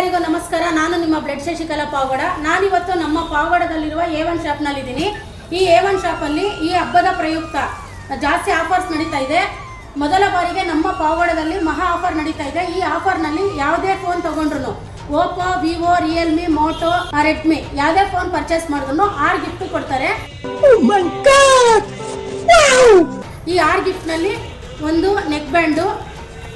ಎಲ್ಲರಿಗೂ ನಮಸ್ಕಾರ. ನಾನು ನಿಮ್ಮ ಬ್ಲಡ್ ಶಶಿಕಲಾ ಪಾವಗಡ. ನಾನಿವತ್ತು ನಮ್ಮ ಪಾವಗಡದಲ್ಲಿರುವ A1 ಶಾಪ್ನಲ್ಲಿದ್ದೀನಿ. ಈ A1 ಶಾಪಲ್ಲಿ ಈ ಹಬ್ಬದ ಪ್ರಯುಕ್ತ ಜಾಸ್ತಿ ಆಫರ್ಸ್ ನಡೀತಾ ಇದೆ. ಮೊದಲ ಬಾರಿಗೆ ನಮ್ಮ ಪಾವಗಡದಲ್ಲಿ ಮಹಾ ಆಫರ್ ನಡೀತಾ ಇದೆ. ಈ ಆಫರ್ನಲ್ಲಿ ಯಾವುದೇ ಫೋನ್ ತಗೊಂಡ್ರು, Oppo, Vivo, Realme, Moto, Redmi ಯಾವುದೇ ಫೋನ್ ಪರ್ಚೇಸ್ ಮಾಡಿದ್ರು 6 ಗಿಫ್ಟ್ ಕೊಡ್ತಾರೆ. ಈ 6 ಗಿಫ್ಟ್ನಲ್ಲಿ ಒಂದು ನೆಕ್ ಬ್ಯಾಂಡು,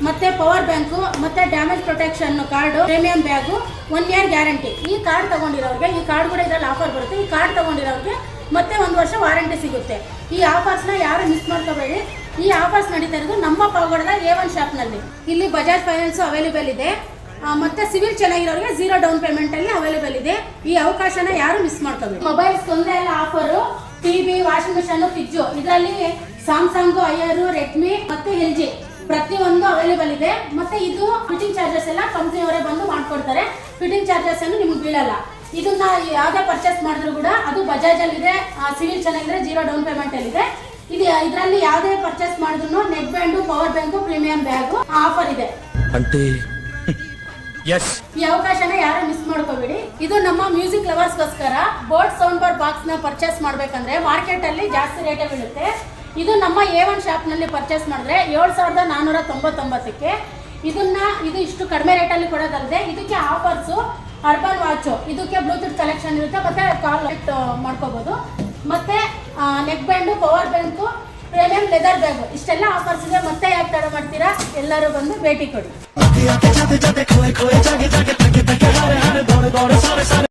ಮತ್ತೆ ಪವರ್ ಬ್ಯಾಂಕು, ಮತ್ತೆ damage protection card, premium bag, 1 year guarantee. ಈ ಕಾರ್ಡ್ ತಗೊಂಡಿರೋರಿಗೆ ಈ ಕಾರ್ಡ್ ಕೂಡ ಇದರಲ್ಲಿ ಆಫರ್ ಬರುತ್ತೆ. ಈ ಕಾರ್ಡ್ ತಗೊಂಡಿರೋರಿಗೆ ಮತ್ತೆ 1 ವರ್ಷ ವಾರಂಟಿ ಸಿಗುತ್ತೆ. ಈ ಆಫರ್ಸ್ನ ಯಾರು ಮಿಸ್ ಮಾಡ್ಕೋಬೇಡಿ. ಈ ಆಫರ್ಸ್ ನಡೀತಾ ಇರೋದು ನಮ್ಮ ಪಾವಗಡದ A1 ಶಾಪ್ನಲ್ಲಿ. ಇಲ್ಲಿ ಬಜಾಜ್ ಫೈನಾನ್ಸ್ ಅವೈಲೇಬಲ್ ಇದೆ, ಮತ್ತೆ ಸಿವಿಲ್ ಚೆನ್ನಾಗಿರೋರಿಗೆ 0 ಡೌನ್ ಪೇಮೆಂಟ್ ಅಲ್ಲಿ ಅವೈಲೇಬಲ್ ಇದೆ. ಈ ಅವಕಾಶನ ಯಾರು ಮಿಸ್ ಮಾಡ್ಕೋಬೇಡಿ. ಮೊಬೈಲ್ಸ್ ಒಂದೇ ಎಲ್ಲ offer, TV, washing machine, fridge, ಇದರಲ್ಲಿ ಸ್ಯಾಮ್ಸಂಗ್, ಐಆರ್, ರೆಡ್ಮಿ ಮತ್ತೆ LG ಪ್ರತಿಯೊಂದು ಅವೈಲೇಬಲ್ ಇದೆ. ಮತ್ತೆ ಇದು ಫಿಟ್ಟಿಂಗ್ ಚಾರ್ಜಸ್ ಎಲ್ಲ ಕಂಪ್ನಿಯವರೇ ಬಂದು ಮಾಡ್ಕೊಡ್ತಾರೆ. ಫಿಟ್ಟಿಂಗ್ ಚಾರ್ಜಸ್ ಅನ್ನು ನಿಮ್ಗೆ ಬೀಳಲ್ಲ. ಇದನ್ನ ಯಾವುದೇ ಪರ್ಚೇಸ್ ಮಾಡಿದ್ರು ಕೂಡ ಅದು ಬಜಾಜ್ ಅಲ್ಲಿ ಇದೆ, ಸಿವಿಲ್ ಚೆನ್ನಾಗಿದ್ರೆ 0 ಡೌನ್ ಪೇಮೆಂಟ್ ಅಲ್ಲಿ ಇದೆ. ಇದರಲ್ಲಿ ಯಾವುದೇ ಪರ್ಚೇಸ್ ಮಾಡಿದ್ರು neck band, power bank, premium bag offer ಇದೆ. ಈ ಅವಕಾಶನ ಯಾರು ಮಿಸ್ ಮಾಡ್ಕೋಬೇಡಿ. ಇದು ನಮ್ಮ ಮ್ಯೂಸಿಕ್ ಲವರ್ಸ್ಗೋಸ್ಕರ. ಬೋಟ್ ಸೌಂಡ್ ಬಾರ್ ಬಾಕ್ಸ್ ನ ಪರ್ಚೇಸ್ ಮಾಡ್ಬೇಕಂದ್ರೆ ಮಾರ್ಕೆಟ್ ಅಲ್ಲಿ ಜಾಸ್ತಿ ರೇಟ್ ಬೀಳುತ್ತೆ. ಇದು ನಮ್ಮ A1 ಶಾಪ್ನಲ್ಲಿ ಪರ್ಚೇಸ್ ಮಾಡಿದ್ರೆ 7499ಕ್ಕೆ. ಇದು ಇಷ್ಟು ಕಡಿಮೆ ರೇಟಲ್ಲಿ ಕೊಡೋದಲ್ಲದೆ ಇದಕ್ಕೆ ಆಫರ್ಸು, ಅರ್ಬನ್ ವಾಚು, ಇದಕ್ಕೆ ಬ್ಲೂಟೂತ್ ಕಲೆಕ್ಷನ್ ಇರುತ್ತೆ, ಮತ್ತೆ ಕಾಲ್ ಲೈಟ್ ಮಾಡ್ಕೋಬಹುದು, ಮತ್ತೆ neck band, power bank, premium leather bag, ಇಷ್ಟೆಲ್ಲ ಆಫರ್ಸ್ ಇದೆ. ಮತ್ತೆ ಯಾಕೆ ತಡ ಮಾಡ್ತೀರಾ, ಎಲ್ಲರೂ ಬಂದು ಭೇಟಿ ಕೊಡಿ.